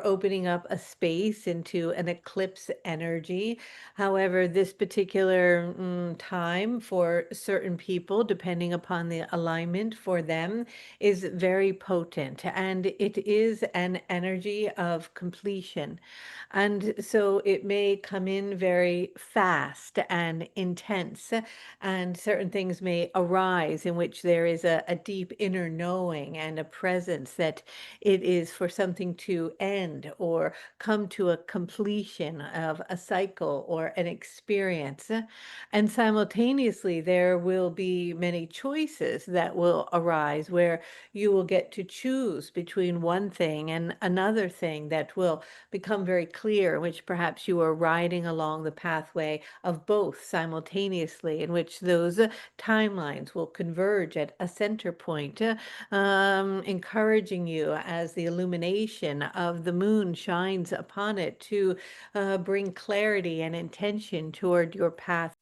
opening up a space into an eclipse energy. However, this particular time for certain people, depending upon the alignment for them, is very potent, and it is an energy of completion. And so it may come in very fast and intense, and certain things may arise in which there is a deep inner knowing and a presence that it is for something to end or come to a completion of a cycle or an experience. And simultaneously, there will be many choices that will arise where you will get to choose between one thing and another thing that will become very clear, which perhaps you are riding along the pathway of both simultaneously, in which those timelines will converge at a center point, encouraging you as the illumination of the moon shines upon it to bring clarity and intention toward your path.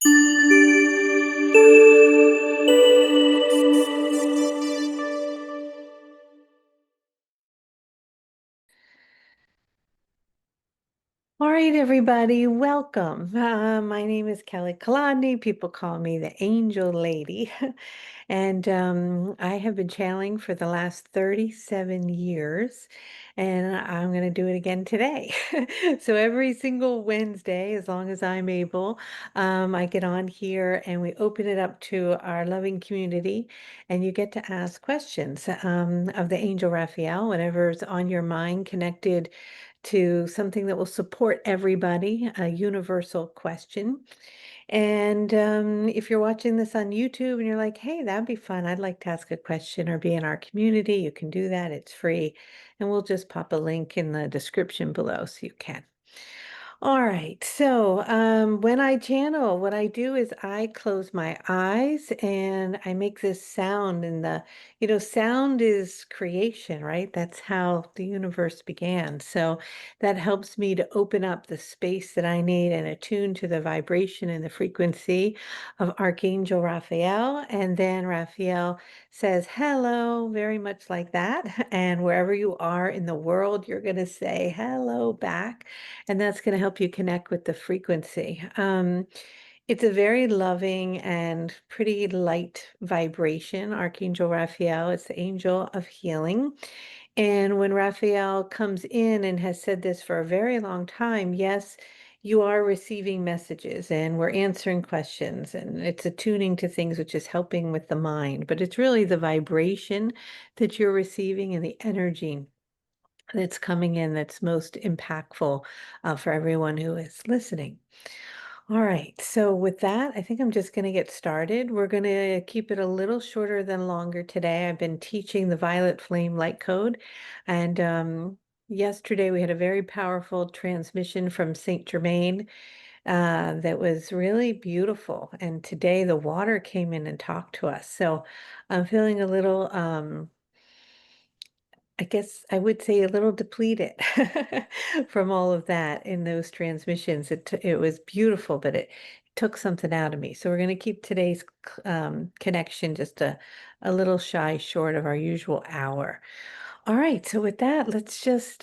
All right, everybody, welcome. My name is Kelly Kalani. People call me the Angel Lady. And I have been channeling for the last 37 years, and I'm going to do it again today. So every single Wednesday, as long as I'm able, I get on here and we open it up to our loving community, and you get to ask questions of the Angel Raphael, whatever's on your mind connected to something that will support everybody, a universal question. And if you're watching this on YouTube and you're like, hey, that'd be fun, I'd like to ask a question or be in our community, you can do that. It's free. And we'll just pop a link in the description below so you can. All right. So when I channel, what I do is I close my eyes and I make this sound. And sound is creation, right? That's how the universe began. So that helps me to open up the space that I need and attune to the vibration and the frequency of Archangel Raphael. And then Raphael says, hello, very much like that. And wherever you are in the world, you're going to say hello back. And that's going to help you connect with the frequency. It's a very loving and pretty light vibration, Archangel Raphael. It's the angel of healing. And when Raphael comes in and has said this for a very long time, yes, you are receiving messages and we're answering questions, and it's attuning to things which is helping with the mind. But it's really the vibration that you're receiving and the energy that's coming in that's most impactful for everyone who is listening. All right, so with that, I think I'm just going to get started. We're going to keep it a little shorter than longer today. I've been teaching the Violet Flame Light Code, and yesterday we had a very powerful transmission from Saint Germain that was really beautiful. And today the water came in and talked to us. So I'm feeling a little I guess I would say a little depleted from all of that in those transmissions. It was beautiful, but it took something out of me. So we're going to keep today's connection just a little shy short of our usual hour. All right, so with that, let's just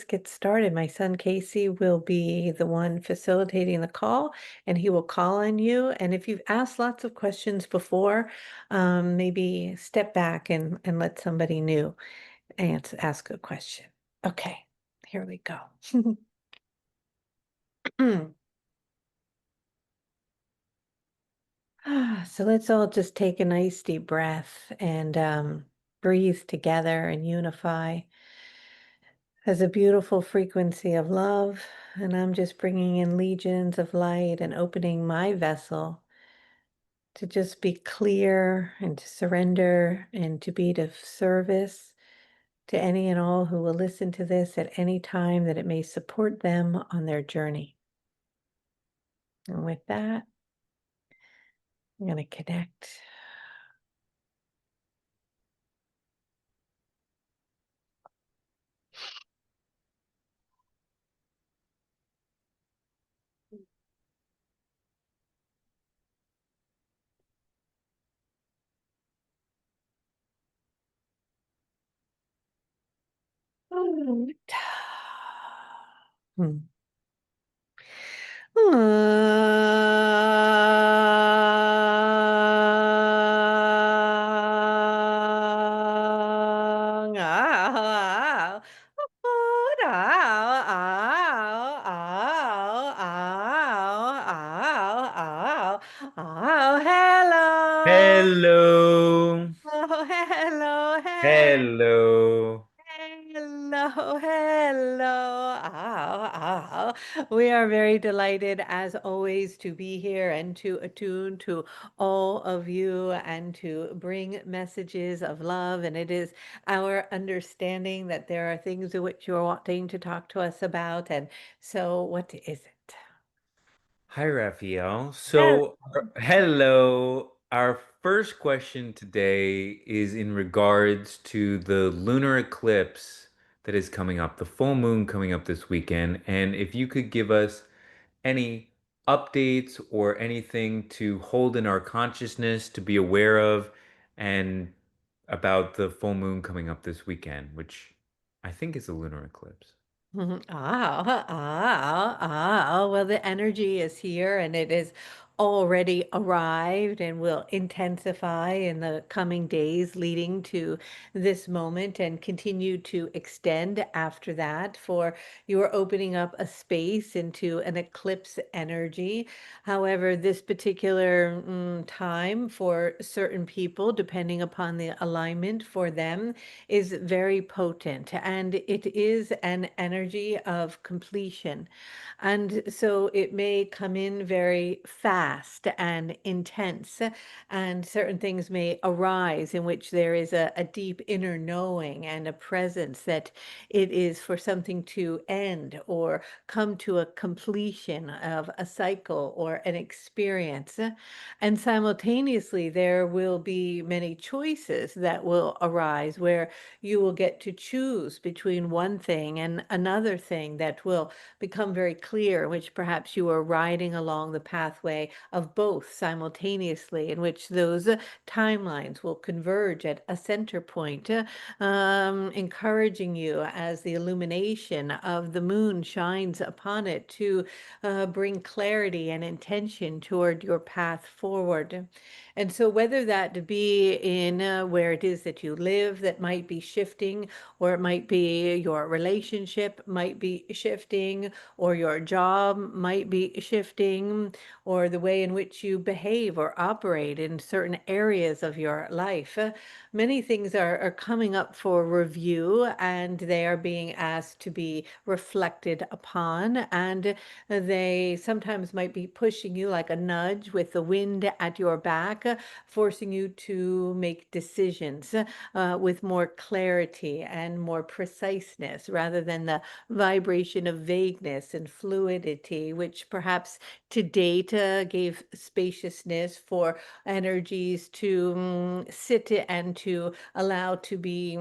get started. My son Casey will be the one facilitating the call, and he will call on you. And if you've asked lots of questions before, maybe step back and let somebody new ask a question. Okay, here we go. So let's all just take a nice deep breath and breathe together and unify as a beautiful frequency of love. And I'm just bringing in legions of light and opening my vessel to just be clear and to surrender and to be of service to any and all who will listen to this at any time that it may support them on their journey. And with that, I'm going to connect. Hmm. Hello. Hello. Oh, hello, hello. Hello. Hello, hello. We are very delighted, as always, to be here and to attune to all of you and to bring messages of love. And it is our understanding that there are things in which you're wanting to talk to us about. And so, what is it? Hi, Raphael. Hello. Hello. Our first question today is in regards to the lunar eclipse that is coming up, the full moon coming up this weekend. And if you could give us any updates or anything to hold in our consciousness to be aware of and about the full moon coming up this weekend, which I think is a lunar eclipse. Mhm. Well, the energy is here and it is already arrived and will intensify in the coming days leading to this moment and continue to extend after that. For you are opening up a space into an eclipse energy. However, this particular time for certain people, depending upon the alignment for them, is very potent and it is an energy of completion. And so it may come in very fast and intense, and certain things may arise in which there is a deep inner knowing and a presence that it is for something to end or come to a completion of a cycle or an experience. And simultaneously, there will be many choices that will arise where you will get to choose between one thing and another thing that will become very clear, which perhaps you are riding along the pathway of both simultaneously, in which those timelines will converge at a center point, encouraging you as the illumination of the moon shines upon it to bring clarity and intention toward your path forward. And so, whether that be in where it is that you live, that might be shifting, or it might be your relationship might be shifting, or your job might be shifting, or the way in which you behave or operate in certain areas of your life. Many things are coming up for review and they are being asked to be reflected upon. And they sometimes might be pushing you like a nudge with the wind at your back, forcing you to make decisions with more clarity and more preciseness rather than the vibration of vagueness and fluidity, which perhaps to date gave spaciousness for energies to sit and to allow to be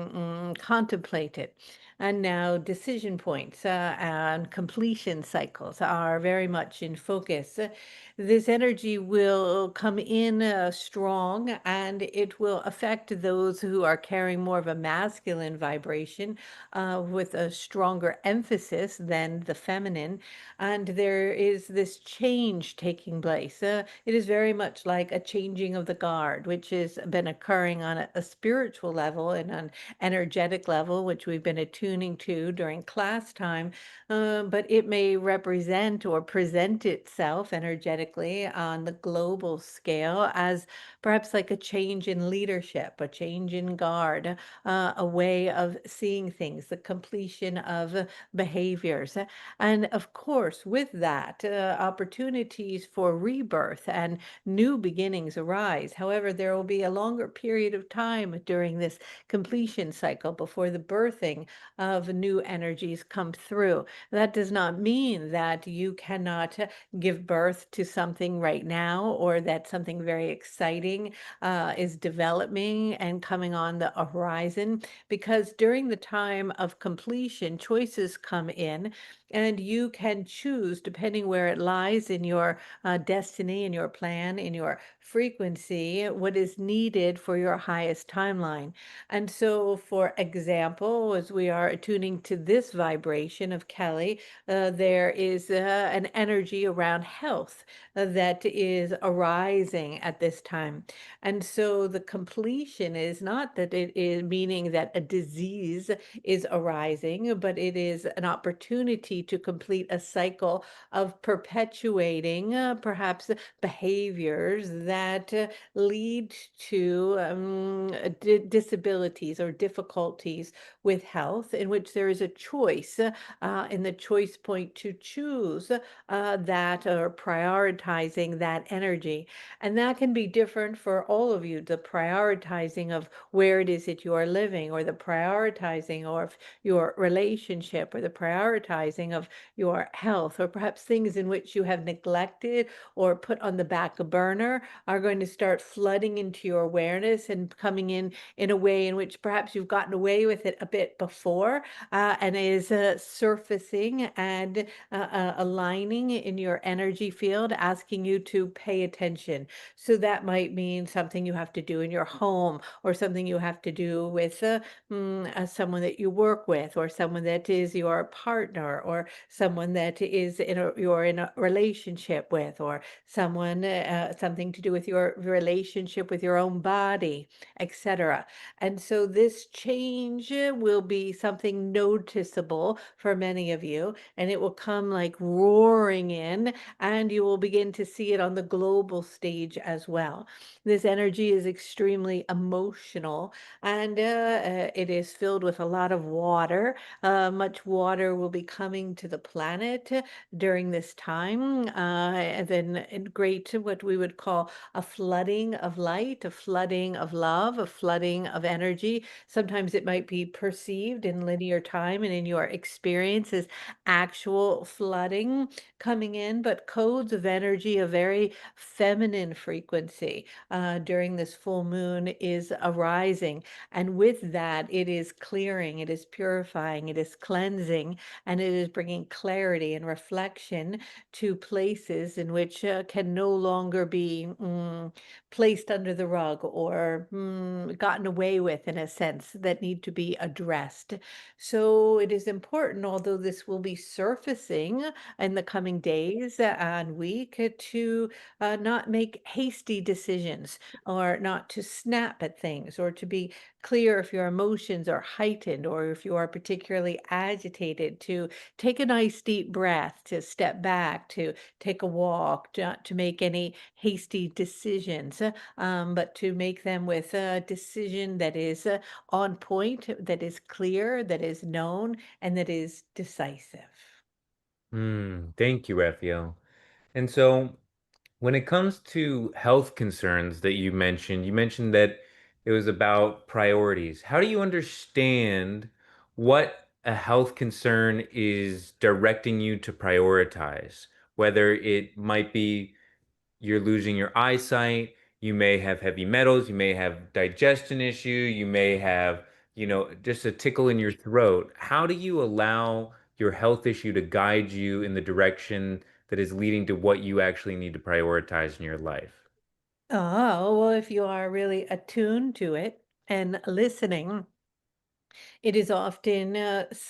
contemplated. And now decision points and completion cycles are very much in focus. This energy will come in strong and it will affect those who are carrying more of a masculine vibration with a stronger emphasis than the feminine. And there is this change taking place. It is very much like a changing of the guard, which has been occurring on a spiritual level and an energetic level, which we've been attuning to during class time. But it may represent or present itself energetically on the global scale as perhaps like a change in leadership, a change in guard, a way of seeing things, the completion of behaviors. And of course, with that, opportunities for rebirth and new beginnings arise. However, there will be a longer period of time during this completion cycle before the birthing of new energies come through. That does not mean that you cannot give birth to something right now or that something very exciting is developing and coming on the horizon, because during the time of completion, choices come in and you can choose depending where it lies in your destiny, in your plan, in your frequency, what is needed for your highest timeline. And so, for example, as we are are attuning to this vibration of Kelly, there is an energy around health that is arising at this time. And so the completion is not that it is meaning that a disease is arising, but it is an opportunity to complete a cycle of perpetuating perhaps behaviors that lead to disabilities or difficulties with health, in which there is a choice in the choice point to choose that or prioritizing that energy. And that can be different for all of you, the prioritizing of where it is that you are living, or the prioritizing of your relationship, or the prioritizing of your health, or perhaps things in which you have neglected or put on the back burner are going to start flooding into your awareness and coming in a way in which perhaps you've gotten away with it a bit before, and is surfacing and aligning in your energy field, asking you to pay attention. So that might mean something you have to do in your home, or something you have to do with someone that you work with, or someone that is your partner, or someone that is you're in a relationship with, or someone something to do with your relationship with your own body, etc. And so this change will be something noticeable for many of you, and it will come like roaring in, and you will begin to see it on the global stage as well. This energy is extremely emotional, and it is filled with a lot of water. Much water will be coming to the planet during this time, and then great, what we would call a flooding of light, a flooding of love, a flooding of energy. Sometimes it might be perceived in linear time and in your experience as actual flooding coming in, but codes of energy, a very feminine frequency during this full moon is arising. And with that, it is clearing, it is purifying, it is cleansing, and it is bringing clarity and reflection to places in which can no longer be placed under the rug, or gotten away with, in a sense, that need to be addressed. So it is important, although this will be surfacing in the coming days and week, to not make hasty decisions, or not to snap at things, or to be clear if your emotions are heightened, or if you are particularly agitated, to take a nice deep breath, to step back, to take a walk, not to make any hasty decisions, but to make them with a decision that is on point, that is clear, that is known, and that is decisive. Thank you, Raphael. And so, when it comes to health concerns that you mentioned that it was about priorities. How do you understand what a health concern is directing you to prioritize? Whether it might be you're losing your eyesight, you may have heavy metals, you may have digestion issue, you may have, just a tickle in your throat. How do you allow your health issue to guide you in the direction that is leading to what you actually need to prioritize in your life? Oh, well, if you are really attuned to it and listening, it is often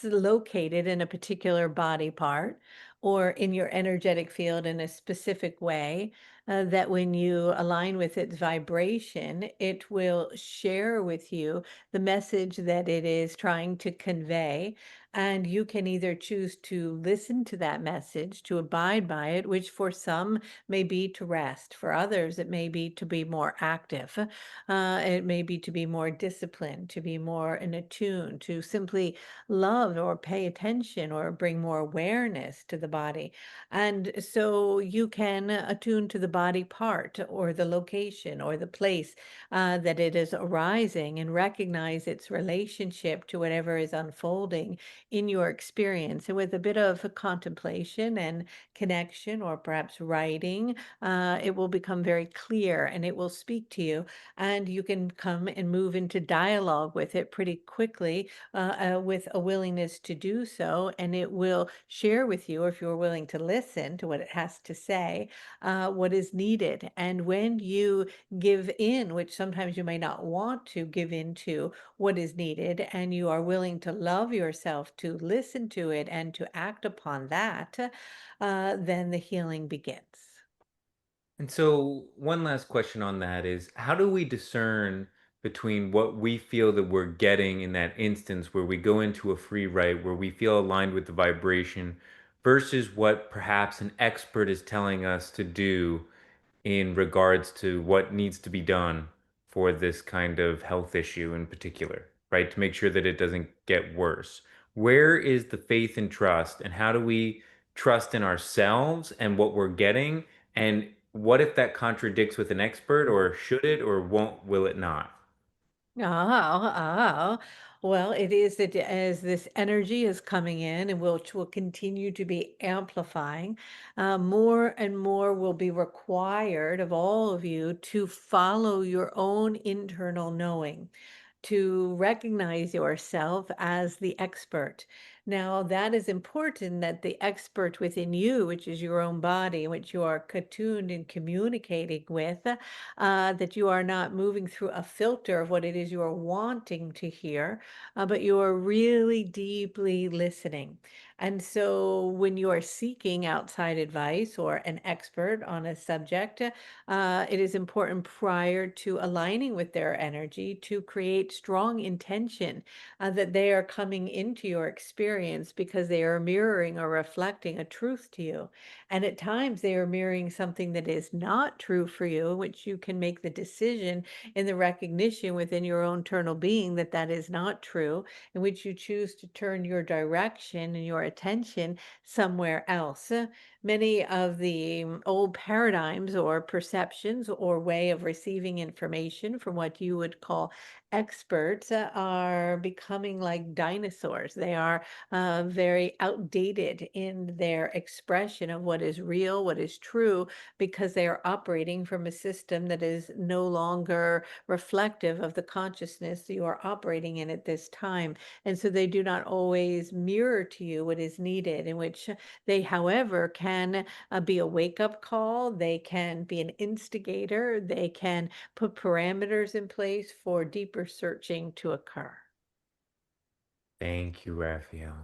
located in a particular body part, or in your energetic field in a specific way, that when you align with its vibration, it will share with you the message that it is trying to convey. And you can either choose to listen to that message, to abide by it, which for some may be to rest. For others, it may be to be more active. It may be to be more disciplined, to be more in attune, to simply love or pay attention, or bring more awareness to the body. And so you can attune to the body part, or the location, or the place that it is arising, and recognize its relationship to whatever is unfolding in your experience. And with a bit of contemplation and connection, or perhaps writing, it will become very clear, and it will speak to you, and you can come and move into dialogue with it pretty quickly, with a willingness to do so. And it will share with you, if you're willing to listen to what it has to say, what is is needed. And when you give in, which sometimes you may not want to give into what is needed, and you are willing to love yourself, to listen to it, and to act upon that, then the healing begins. And so, one last question on that is how do we discern between what we feel that we're getting in that instance where we go into a free write, where we feel aligned with the vibration, versus what perhaps an expert is telling us to do in regards to what needs to be done for this kind of health issue in particular, right? To make sure that it doesn't get worse. Where is the faith and trust, and how do we trust in ourselves and what we're getting? And what if that contradicts with an expert, or should it, or will it not? Oh, oh. Well, it is that as this energy is coming in and which will continue to be amplifying, more and more will be required of all of you to follow your own internal knowing, to recognize yourself as the expert. Now, that is important that the expert within you, which is your own body, which you are attuned and communicating with, that you are not moving through a filter of what it is you are wanting to hear, but you are really deeply listening. And so when you are seeking outside advice or an expert on a subject, it is important prior to aligning with their energy to create strong intention that they are coming into your experience because they are mirroring or reflecting a truth to you. And at times they are mirroring something that is not true for you, which you can make the decision in the recognition within your own internal being that that is not true, in which you choose to turn your direction and your attention somewhere else. Many of the old paradigms or perceptions or way of receiving information from what you would call experts are becoming like dinosaurs. They are very outdated in their expression of what is real, what is true, because they are operating from a system that is no longer reflective of the consciousness you are operating in at this time. And so they do not always mirror to you what is needed, in which they, however, can be a wake up call, they can be an instigator, they can put parameters in place for deeper searching to occur. Thank you, Raphael.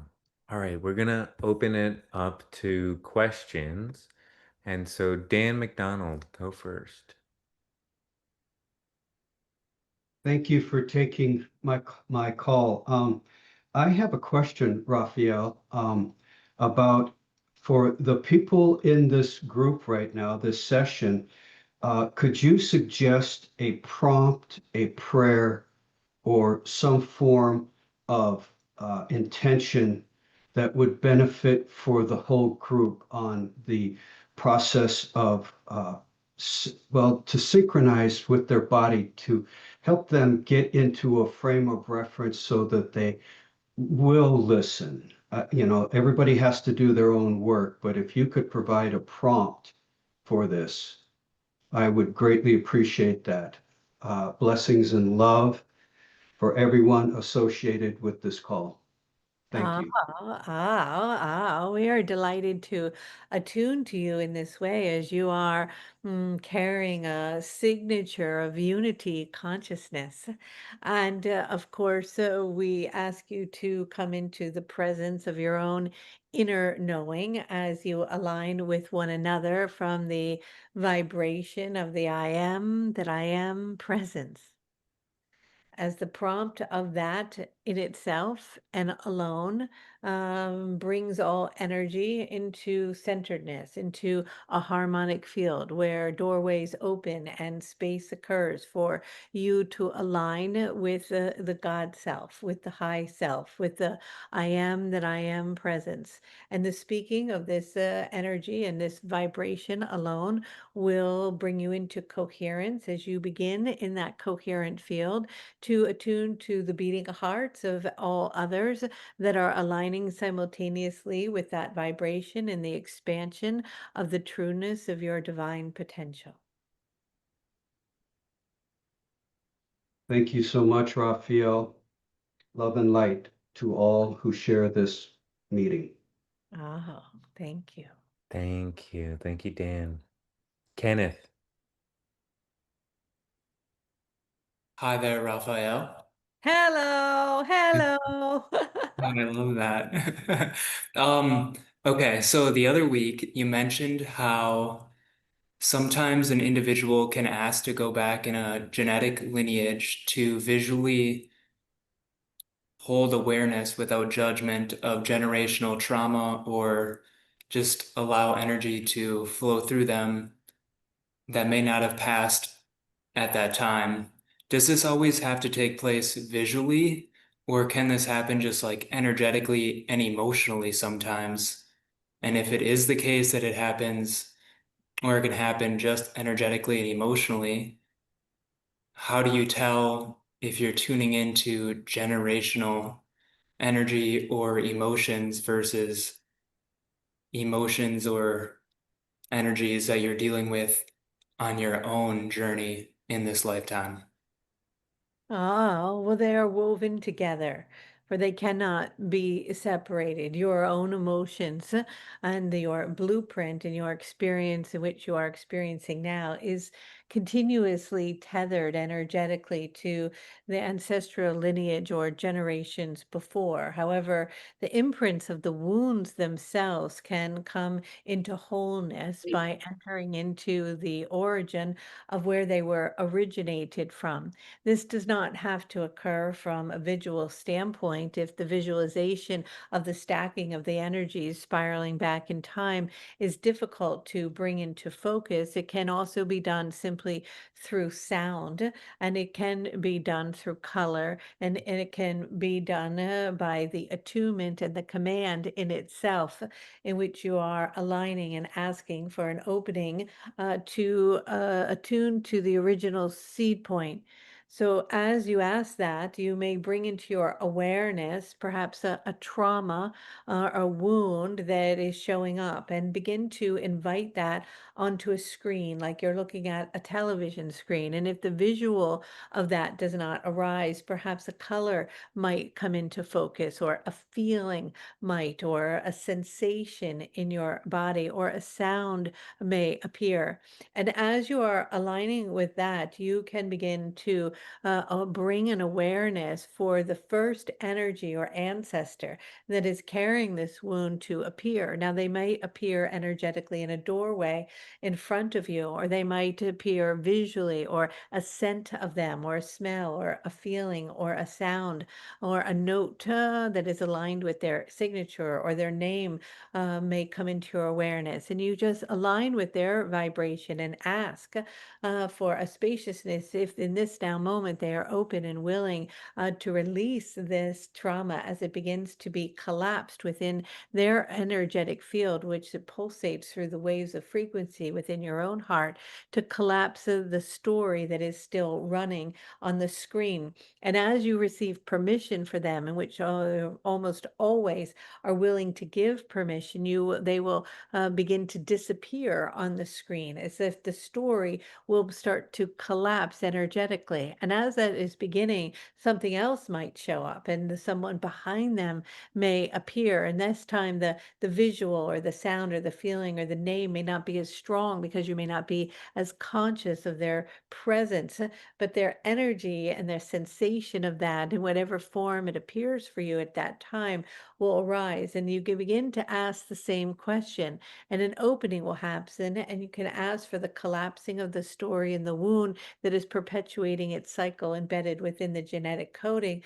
All right, we're gonna open it up to questions. And so, Dan McDonald, go first. Thank you for taking my call. I have a question, Raphael, about for the people in this group right now, this session. Could you suggest a prompt, a prayer, or some form of intention that would benefit for the whole group on the process of, well, to synchronize with their body to help them get into a frame of reference so that they will listen. Everybody has to do their own work, but if you could provide a prompt for this, I would greatly appreciate that. Blessings and love for everyone associated with this call. Thank Ah, you. we are delighted to attune to you in this way as you are carrying a signature of unity consciousness. And of course, we ask you to come into the presence of your own inner knowing as you align with one another from the vibration of the I am that I am presence as the prompt of that in itself and alone brings all energy into centeredness, into a harmonic field where doorways open and space occurs for you to align with the God self, with the high self, with the I am that I am presence. And the speaking of this energy and this vibration alone will bring you into coherence as you begin in that coherent field to attune to the beating hearts of all others that are aligning simultaneously with that vibration and the expansion of the trueness of your divine potential. Thank you so much, Raphael. Love and light to all who share this meeting. Oh, thank you. Thank you. Thank you, Dan. Kenneth. Hi there, Raphael. Hello, hello. I love that. Um, okay, so the other week you mentioned how sometimes an individual can ask to go back in a genetic lineage to visually hold awareness without judgment of generational trauma or just allow energy to flow through them that may not have passed at that time. Does this always have to take place visually, or can this happen just like energetically and emotionally sometimes? And if it is the case that it happens, or it can happen just energetically and emotionally, how do you tell if you're tuning into generational energy or emotions versus emotions or energies that you're dealing with on your own journey in this lifetime? Oh, well, they are woven together, for they cannot be separated. Your own emotions and your blueprint and your experience in which you are experiencing now is continuously tethered energetically to the ancestral lineage or generations before. However, the imprints of the wounds themselves can come into wholeness by entering into the origin of where they were originated from. This does not have to occur from a visual standpoint if the visualization of the stacking of the energies spiraling back in time is difficult to bring into focus. It can also be done simply through sound, and it can be done through color, and it can be done by the attunement and the command in itself, in which you are aligning and asking for an opening to attune to the original seed point. So, as you ask that, you may bring into your awareness perhaps a trauma or a wound that is showing up and begin to invite that onto a screen, like you're looking at a television screen. And if the visual of that does not arise, perhaps a color might come into focus, or a feeling might, or a sensation in your body, or a sound may appear. And as you are aligning with that, you can begin to bring an awareness for the first energy or ancestor that is carrying this wound to appear. Now, they may appear energetically in a doorway in front of you, or they might appear visually, or a scent of them, or a smell, or a feeling, or a sound, or a note that is aligned with their signature or their name may come into your awareness. And you just align with their vibration and ask for a spaciousness if in this now moment they are open and willing to release this trauma as it begins to be collapsed within their energetic field, which it pulsates through the waves of frequency within your own heart, to collapse the story that is still running on the screen. And as you receive permission for them, in which almost always are willing to give permission, they will begin to disappear on the screen, as if the story will start to collapse energetically. And as that is beginning, something else might show up, and someone behind them may appear. And this time, the visual or the sound or the feeling or the name may not be as strong, because you may not be as conscious of their presence, but their energy and their sensation of that, in whatever form it appears for you at that time, will arise. And you can begin to ask the same question, and an opening will happen, and you can ask for the collapsing of the story and the wound that is perpetuating its cycle embedded within the genetic coding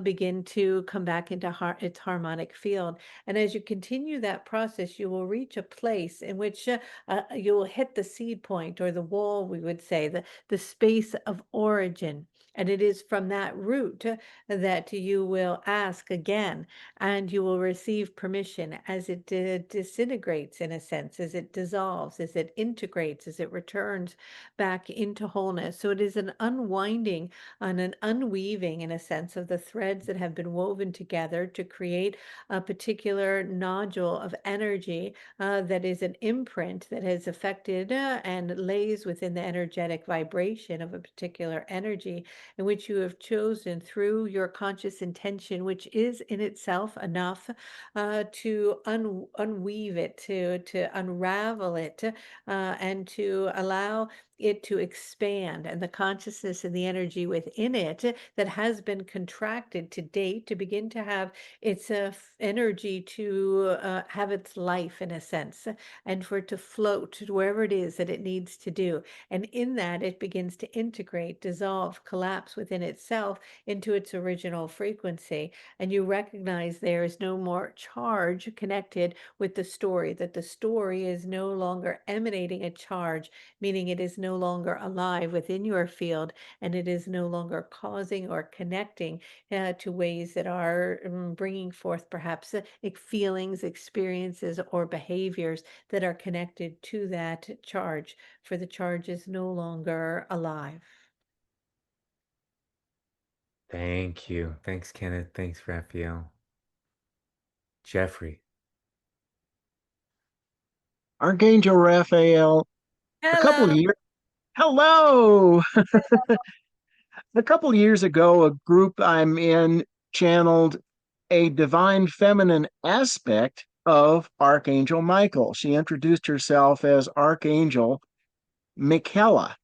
begin to come back into its harmonic field. And as you continue that process, you will reach a place in which you will hit the seed point, or the wall, we would say, the space of origin. And it is from that root that you will ask again, and you will receive permission as it disintegrates, in a sense, as it dissolves, as it integrates, as it returns back into wholeness. So it is an unwinding and an unweaving, in a sense, of the threads that have been woven together to create a particular nodule of energy that is an imprint that has affected and lays within the energetic vibration of a particular energy in which you have chosen through your conscious intention, which is in itself enough to unweave it, to unravel it, and to allow it to expand, and the consciousness and the energy within it that has been contracted to date to begin to have its energy to have its life in a sense, and for it to float to wherever it is that it needs to do. And in that, it begins to integrate, dissolve, collapse within itself into its original frequency. And you recognize there is no more charge connected with the story, that the story is no longer emanating a charge, meaning it is no longer alive within your field, and it is no longer causing or connecting to ways that are bringing forth perhaps feelings, experiences, or behaviors that are connected to that charge, for the charge is no longer alive. Thank you. Thanks, Kenneth. Thanks, Raphael. Jeffrey. Archangel Raphael, a couple Hello. of years, hello. A couple of years ago, a group I'm in channeled a divine feminine aspect of Archangel Michael. She introduced herself as Archangel Michaela.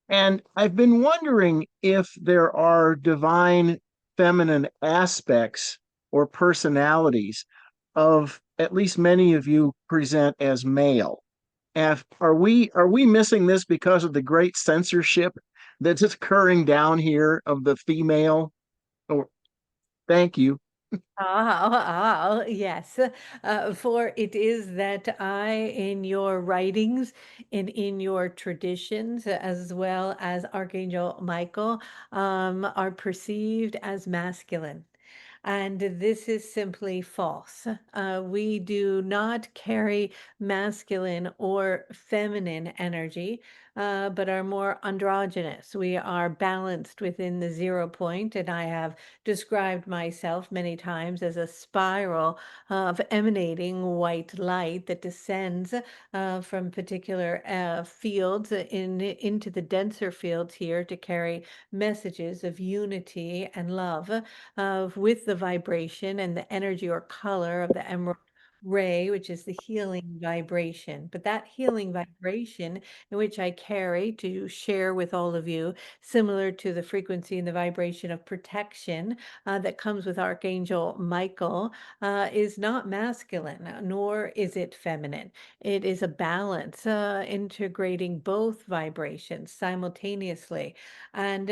And I've been wondering if there are divine feminine aspects or personalities of at least many of you present as male. Are we missing this because of the great censorship that's occurring down here of the female? Or thank you. Yes. For it is that I, in your writings and in your traditions, as well as Archangel Michael, are perceived as masculine. And this is simply false. We do not carry masculine or feminine energy, but are more androgynous. We are balanced within the 0 point, and I have described myself many times as a spiral of emanating white light that descends from particular fields into the denser fields here to carry messages of unity and love with the vibration and the energy or color of the emerald ray, which is the healing vibration. But that healing vibration in which I carry to share with all of you, similar to the frequency and the vibration of protection that comes with Archangel Michael, is not masculine, nor is it feminine. It is a balance, integrating both vibrations simultaneously. And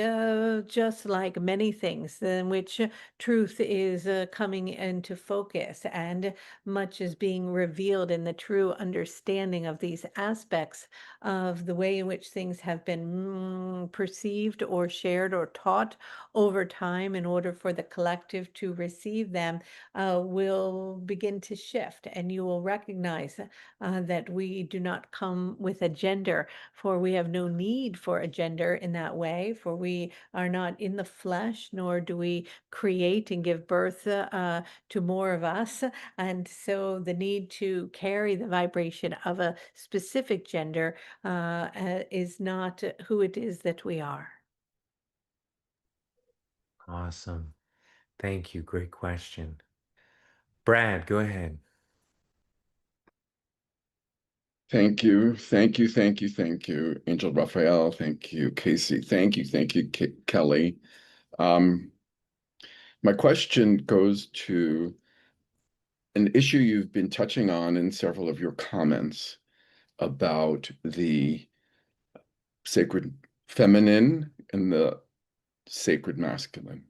just like many things in which truth is coming into focus, and much is being revealed in the true understanding of these aspects of the way in which things have been perceived or shared or taught over time in order for the collective to receive them, will begin to shift. And you will recognize that we do not come with a gender, for we have no need for a gender in that way, for we are not in the flesh, nor do we create and give birth to more of us. And so the need to carry the vibration of a specific gender is not who it is that we are. Awesome. Thank you. Great question. Brad, go ahead. Thank you, thank you, thank you, thank you, Angel Raphael. Thank you, Casey. Thank you, Kelly. My question goes to an issue you've been touching on in several of your comments about the sacred feminine and the sacred masculine.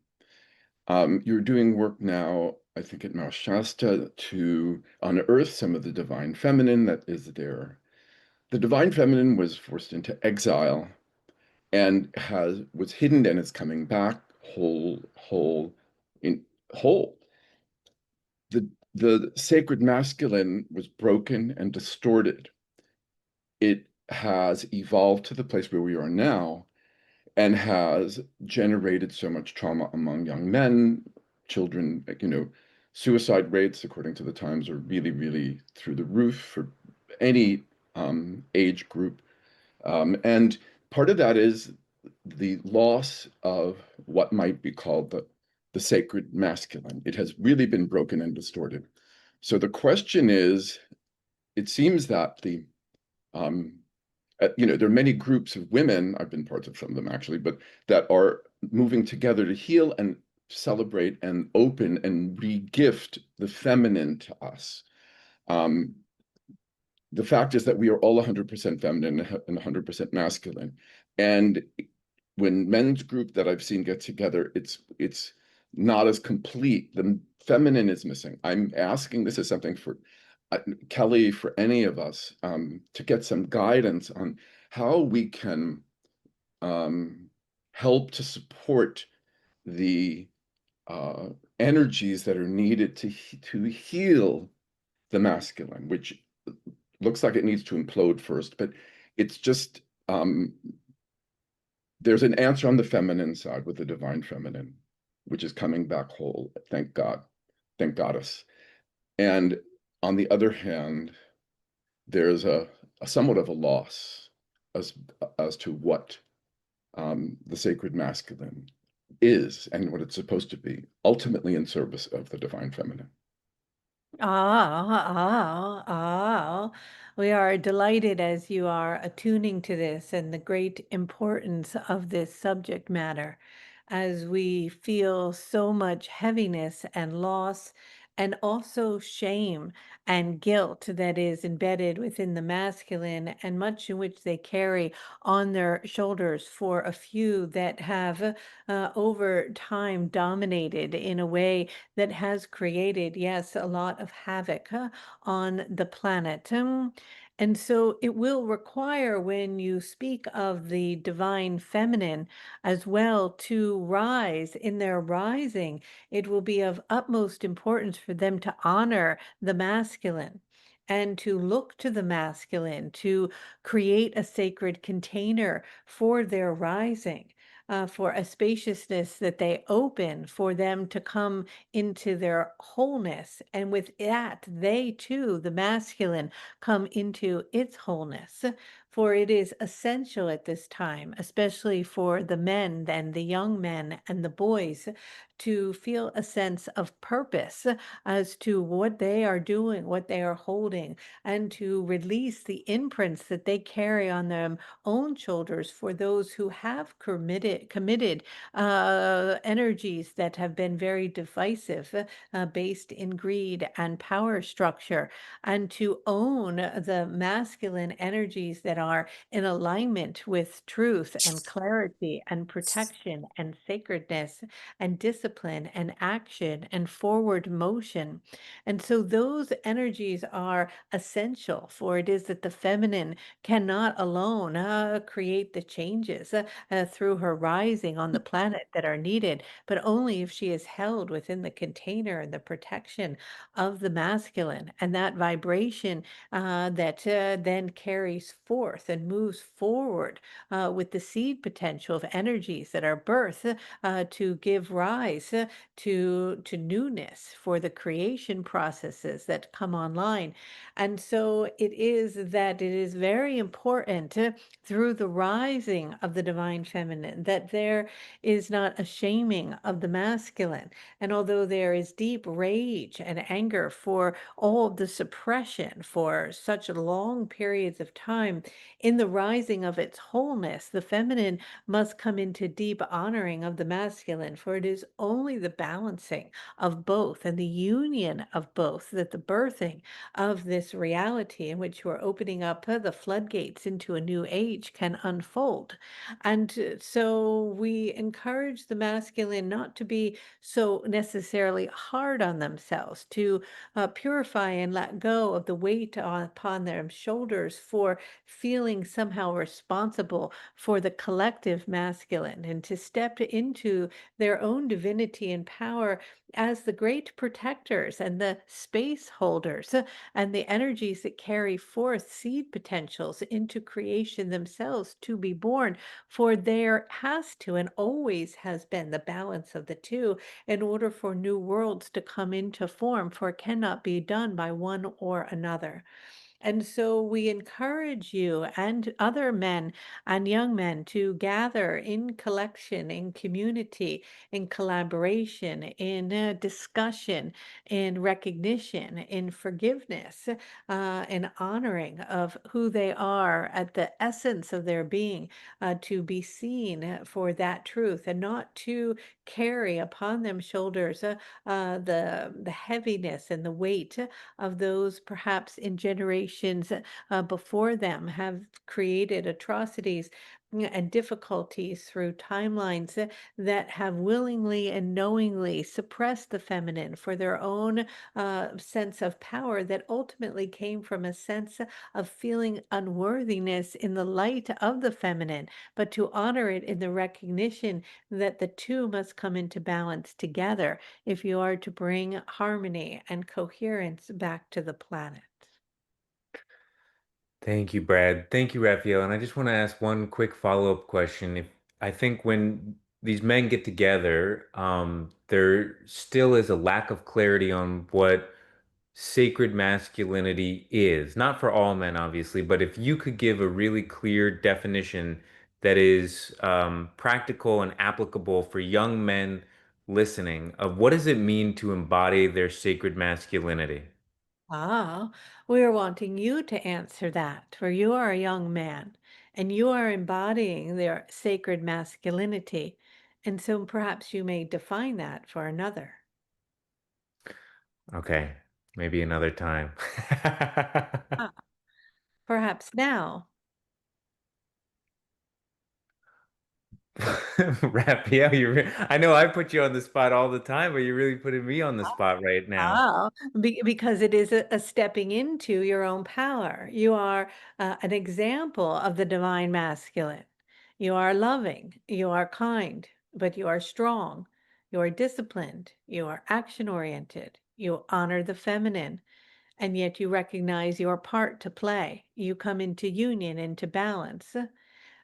You're doing work now, I think at Mount Shasta, to unearth some of the divine feminine that is there. The divine feminine was forced into exile and was hidden and is coming back whole. The sacred masculine was broken and distorted. It has evolved to the place where we are now and has generated so much trauma among young men, children. Suicide rates, according to the Times, are really, really through the roof for any age group. And part of that is the loss of what might be called the sacred masculine. It has really been broken and distorted. So the question is, it seems that there are many groups of women, I've been part of some of them actually, but that are moving together to heal and celebrate and open and re-gift the feminine to us. The fact is that we are all 100% feminine and 100% masculine. And when men's group that I've seen get together, it's not as complete. The feminine is missing. I'm asking, this is something for Kelly, for any of us, to get some guidance on how we can help to support the energies that are needed to heal the masculine, which looks like it needs to implode first, but it's just there's an answer on the feminine side with the divine feminine, which is coming back whole. Thank God, thank Goddess. And on the other hand, there's a somewhat of a loss as to what the sacred masculine is and what it's supposed to be, ultimately in service of the divine feminine. We are delighted as you are attuning to this and the great importance of this subject matter as we feel so much heaviness and loss and also shame and guilt that is embedded within the masculine and much in which they carry on their shoulders for a few that have over time dominated in a way that has created, yes, a lot of havoc on the planet. And so it will require, when you speak of the divine feminine as well, to rise in their rising. It will be of utmost importance for them to honor the masculine and to look to the masculine, to create a sacred container for their rising. For a spaciousness that they open for them to come into their wholeness. And with that, they too, the masculine, come into its wholeness. For it is essential at this time, especially for the men and the young men and the boys, to feel a sense of purpose as to what they are doing, what they are holding, and to release the imprints that they carry on their own shoulders for those who have committed energies that have been very divisive, based in greed and power structure, and to own the masculine energies that are in alignment with truth and clarity and protection and sacredness and discipline and action and forward motion. And so those energies are essential, for it is that the feminine cannot alone create the changes through her rising on the planet that are needed, but only if she is held within the container and the protection of the masculine. And that vibration that then carries forth and moves forward with the seed potential of energies that are birth to give rise to newness for the creation processes that come online. And so it is that it is very important through the rising of the divine feminine that there is not a shaming of the masculine. And although there is deep rage and anger for all of the suppression for such long periods of time, in the rising of its wholeness, the feminine must come into deep honoring of the masculine, for it is only the balancing of both and the union of both that the birthing of this reality in which we're opening up the floodgates into a new age can unfold. And so we encourage the masculine not to be so necessarily hard on themselves, to purify and let go of the weight upon their shoulders for feeling somehow responsible for the collective masculine, and to step into their own divinity and power as the great protectors and the space holders and the energies that carry forth seed potentials into creation themselves to be born. For there has to and always has been the balance of the two in order for new worlds to come into form, for it cannot be done by one or another. And so we encourage you and other men and young men to gather in collection, in community, in collaboration, in discussion, in recognition, in forgiveness, in honoring of who they are at the essence of their being, to be seen for that truth and not to carry upon them shoulders the heaviness and the weight of those perhaps in generations before them have created atrocities and difficulties through timelines that have willingly and knowingly suppressed the feminine for their own sense of power that ultimately came from a sense of feeling unworthiness in the light of the feminine, but to honor it in the recognition that the two must come into balance together if you are to bring harmony and coherence back to the planet. Thank you, Brad. Thank you, Raphael. And I just want to ask one quick follow-up question. If I think when these men get together, there still is a lack of clarity on what sacred masculinity is. Not for all men, obviously, but if you could give a really clear definition that is practical and applicable for young men listening of what does it mean to embody their sacred masculinity? Ah, we are wanting you to answer that, for you are a young man and you are embodying their sacred masculinity. And so perhaps you may define that for another. Okay, maybe another time. Ah, perhaps now. Raphael, I know I put you on the spot all the time, but you're really putting me on the spot right now. Ah, because it is a stepping into your own power. You are an example of the divine masculine. You are loving, you are kind, but you are strong. You are disciplined, you are action oriented, you honor the feminine, and yet you recognize your part to play. You come into union, into balance.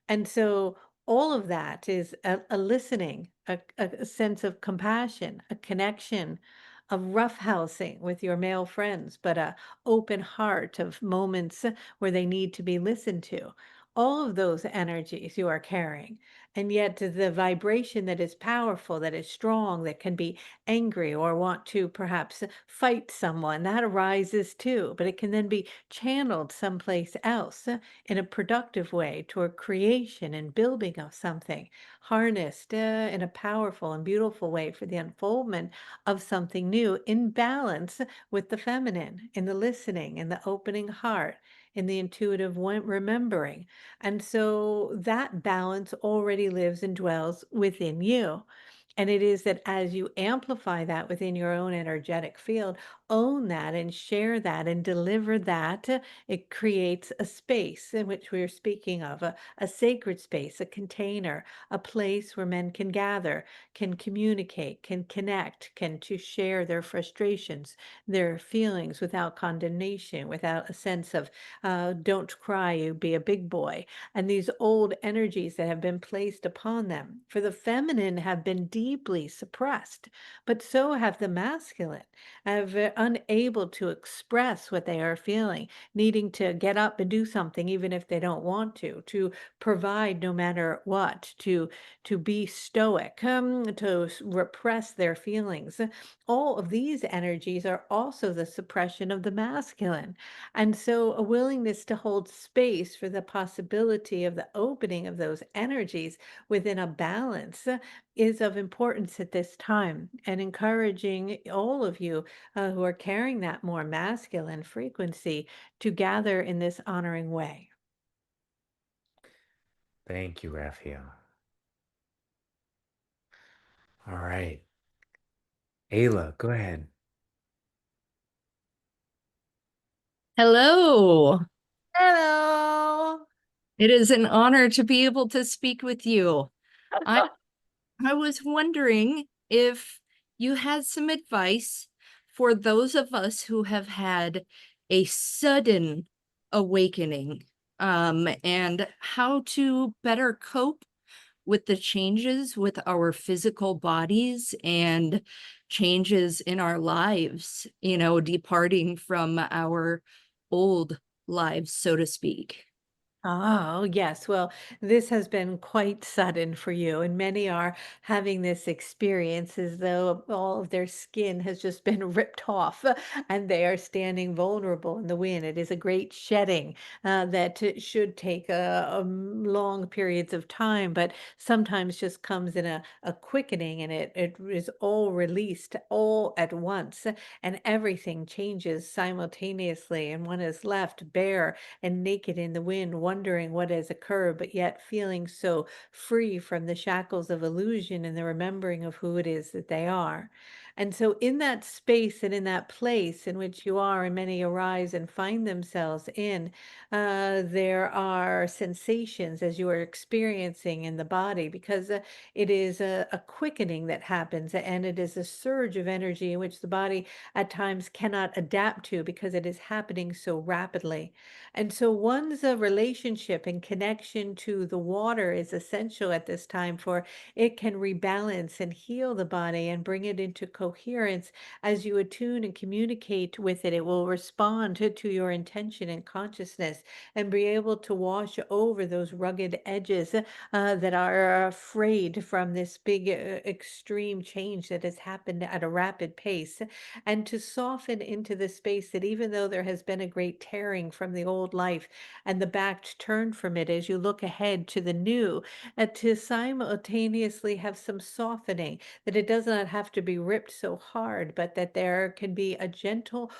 And so all of that is a listening, a sense of compassion, a connection, of roughhousing with your male friends, but a open heart of moments where they need to be listened to. All of those energies you are carrying. And yet the vibration that is powerful, that is strong, that can be angry or want to perhaps fight someone, that arises too, but it can then be channeled someplace else in a productive way toward creation and building of something, harnessed in a powerful and beautiful way for the unfoldment of something new in balance with the feminine, in the listening, in the opening heart, in the intuitive remembering. And so that balance already lives and dwells within you. And it is that as you amplify that within your own energetic field, own that and share that and deliver that, it creates a space in which we are speaking of a sacred space, a container, a place where men can gather, can communicate, can connect, can to share their frustrations, their feelings without condemnation, without a sense of don't cry, you be a big boy, and these old energies that have been placed upon them. For the feminine have been deeply suppressed, but so have the masculine, have unable to express what they are feeling, needing to get up and do something even if they don't want to provide no matter what, to be stoic, to repress their feelings. All of these energies are also the suppression of the masculine. And so a willingness to hold space for the possibility of the opening of those energies within a balance is of importance at this time, and encouraging all of you who are carrying that more masculine frequency to gather in this honoring way. Thank you, Raphael. All right. Ayla, go ahead. Hello. Hello. It is an honor to be able to speak with you. I I was wondering if you had some advice for those of us who have had a sudden awakening, and how to better cope with the changes with our physical bodies and changes in our lives, departing from our old lives, so to speak. Oh, yes. Well, this has been quite sudden for you, and many are having this experience as though all of their skin has just been ripped off and they are standing vulnerable in the wind. It is a great shedding that should take long periods of time, but sometimes just comes in a quickening and it is all released all at once, and everything changes simultaneously, and one is left bare and naked in the wind, wondering what has occurred, but yet feeling so free from the shackles of illusion and the remembering of who it is that they are. And so, in that space and in that place in which you are, and many arise and find themselves in, there are sensations as you are experiencing in the body, because it is a quickening that happens, and it is a surge of energy in which the body at times cannot adapt to because it is happening so rapidly. And so one's relationship and connection to the water is essential at this time, for it can rebalance and heal the body and bring it into coherence. As you attune and communicate with it, it will respond to your intention and consciousness and be able to wash over those rugged edges that are afraid from this big extreme change that has happened at a rapid pace, and to soften into the space that even though there has been a great tearing from the old life and the back turned from it as you look ahead to the new, to simultaneously have some softening, that it does not have to be ripped so hard, but that there can be a gentle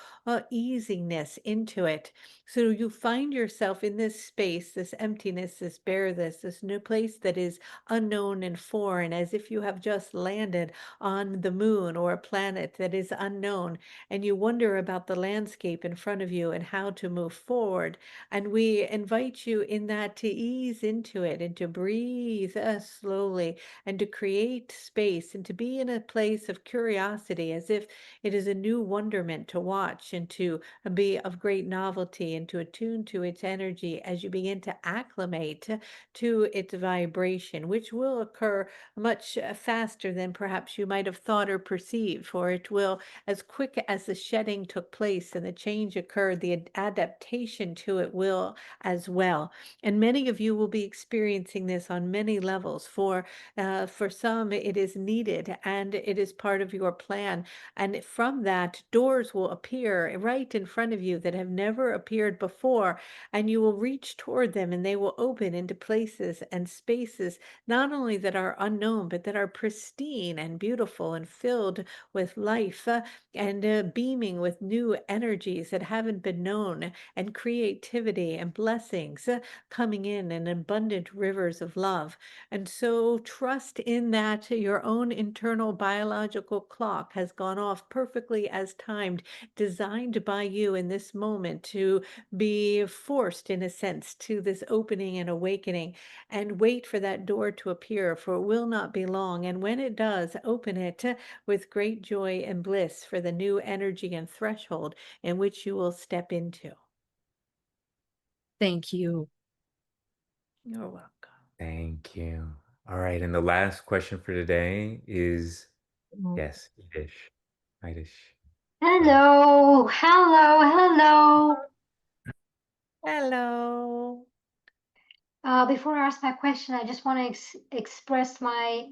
easiness into it. So you find yourself in this space, this emptiness, this bareness, this new place that is unknown and foreign, as if you have just landed on the moon or a planet that is unknown, and you wonder about the landscape in front of you and how to move forward. And we invite you in that to ease into it and to breathe slowly, and to create space and to be in a place of curiosity, as if it is a new wonderment to watch and to be of great novelty, and to attune to its energy as you begin to acclimate to its vibration, which will occur much faster than perhaps you might have thought or perceived, for it will, as quick as the shedding took place and the change occurred, the adaptation to it will as well. And many of you will be experiencing this on many levels. For some, it is needed and it is part of your plan. And from that, doors will appear right in front of you that have never appeared before, and you will reach toward them, and they will open into places and spaces not only that are unknown, but that are pristine and beautiful and filled with life, and beaming with new energies that haven't been known, and creativity and blessings coming in, and abundant rivers of love. And so trust in that your own internal biological clock has gone off perfectly as timed, designed by you in this moment to be forced, in a sense, to this opening and awakening, and wait for that door to appear, for it will not be long. And when it does, open it with great joy and bliss for the new energy and threshold in which you will step into. Thank you. You're welcome. Thank you. All right, and the last question for today is, yes, Idish. Idish. Hello, hello, hello. Hello. Before I ask my question, I just want to express my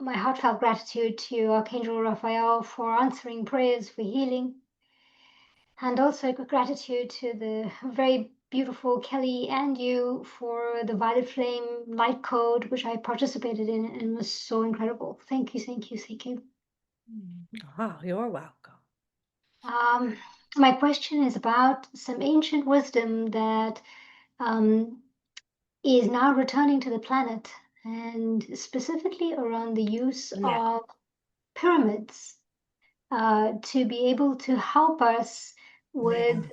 heartfelt gratitude to Archangel Raphael for answering prayers for healing, and also gratitude to the very beautiful Kelly and you for the Violet Flame Light Code, which I participated in and was so incredible. Thank you, thank you, thank you. Oh, you're welcome. Um, my question is about some ancient wisdom that is now returning to the planet, and specifically around the use Yeah. of pyramids to be able to help us with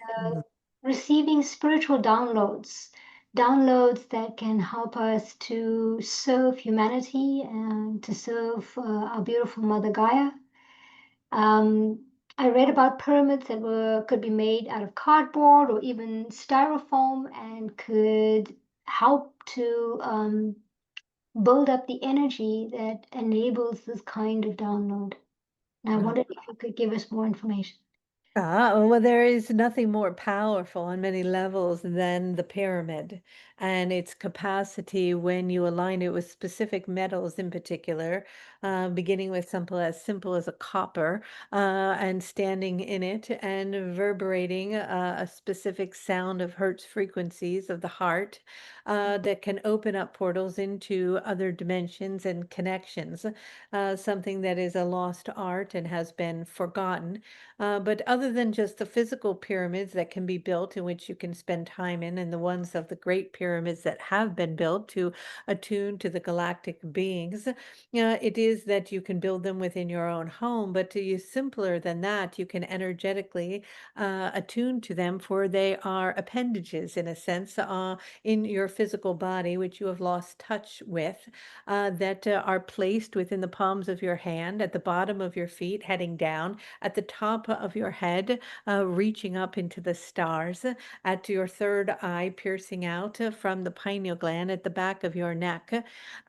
receiving spiritual downloads, downloads that can help us to serve humanity and to serve our beautiful Mother Gaia. I read about pyramids that could be made out of cardboard or even styrofoam, and could help to build up the energy that enables this kind of download. And I wondered if you could give us more information. Well, there is nothing more powerful on many levels than the pyramid and its capacity when you align it with specific metals in particular, beginning with simple as a copper, and standing in it and reverberating a specific sound of hertz frequencies of the heart, that can open up portals into other dimensions and connections, something that is a lost art and has been forgotten. But other than just the physical pyramids that can be built in which you can spend time in, and the ones of the great pyramids that have been built to attune to the galactic beings, it is that you can build them within your own home. But to you simpler than that, you can energetically attune to them, for they are appendages in a sense, in your physical body, which you have lost touch with, that are placed within the palms of your hand, at the bottom of your feet, heading down at the top of your head, reaching up into the stars, at your third eye, piercing out from the pineal gland at the back of your neck.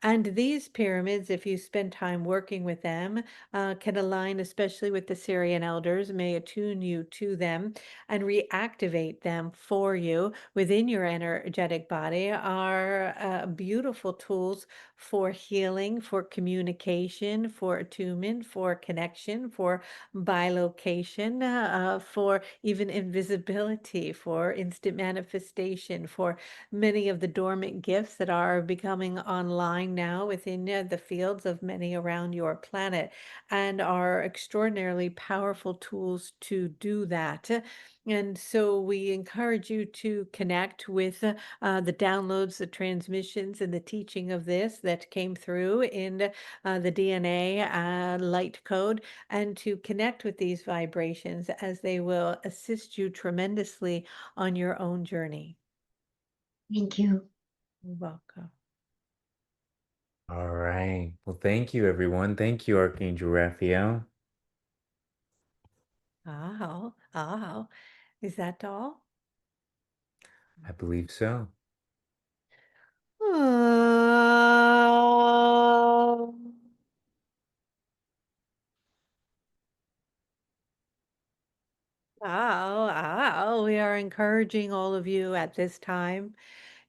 And these pyramids, if you spend time working with them, can align, especially with the Syrian elders, may attune you to them and reactivate them for you within your energetic body, are beautiful tools for healing, for communication, for attunement, for connection, for bilocation, for even invisibility, for instant manifestation, for many of the dormant gifts that are becoming online now within the fields of many around your planet, and are extraordinarily powerful tools to do that. And so we encourage you to connect with the downloads, the transmissions, and the teaching of this that came through in the DNA light code, and to connect with these vibrations, as they will assist you tremendously on your own journey. Thank you. You're welcome. All right. Well, thank you, everyone. Thank you, Archangel Raphael. Oh, is that all? I believe so. Oh. We are encouraging all of you at this time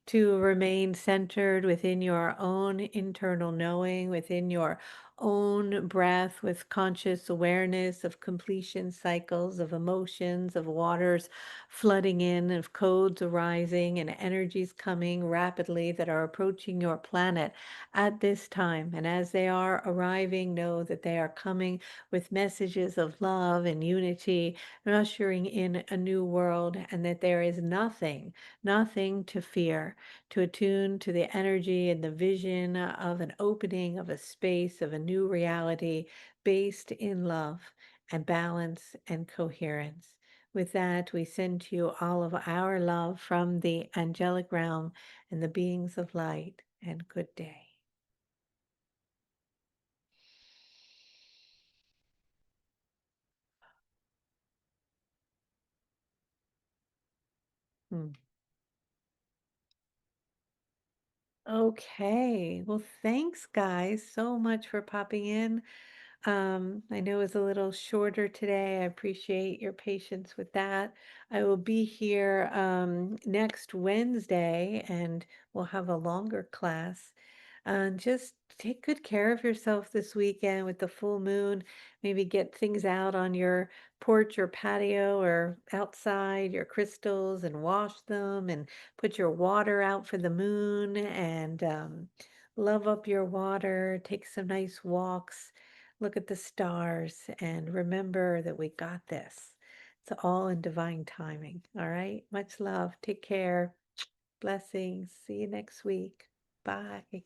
to remain centered within your own internal knowing, within your own breath, with conscious awareness of completion cycles, of emotions, of waters flooding in, of codes arising, and energies coming rapidly that are approaching your planet at this time. And as they are arriving, know that they are coming with messages of love and unity, ushering in a new world, and that there is nothing to fear, to attune to the energy and the vision of an opening of a space of a new reality based in love and balance and coherence. With that, we send to you all of our love from the angelic realm and the beings of light, and good day. Hmm. Okay. Well, thanks, guys, so much for popping in. I know it's a little shorter today. I appreciate your patience with that. I will be here next Wednesday, and we'll have a longer class. Just take good care of yourself this weekend with the full moon. Maybe get things out on your porch or patio or outside, your crystals, and wash them, and put your water out for the moon, and love up your water. Take some nice walks, look at the stars, and remember that we got this. It's all in divine timing. All right. Much love. Take care. Blessings. See you next week. Bye.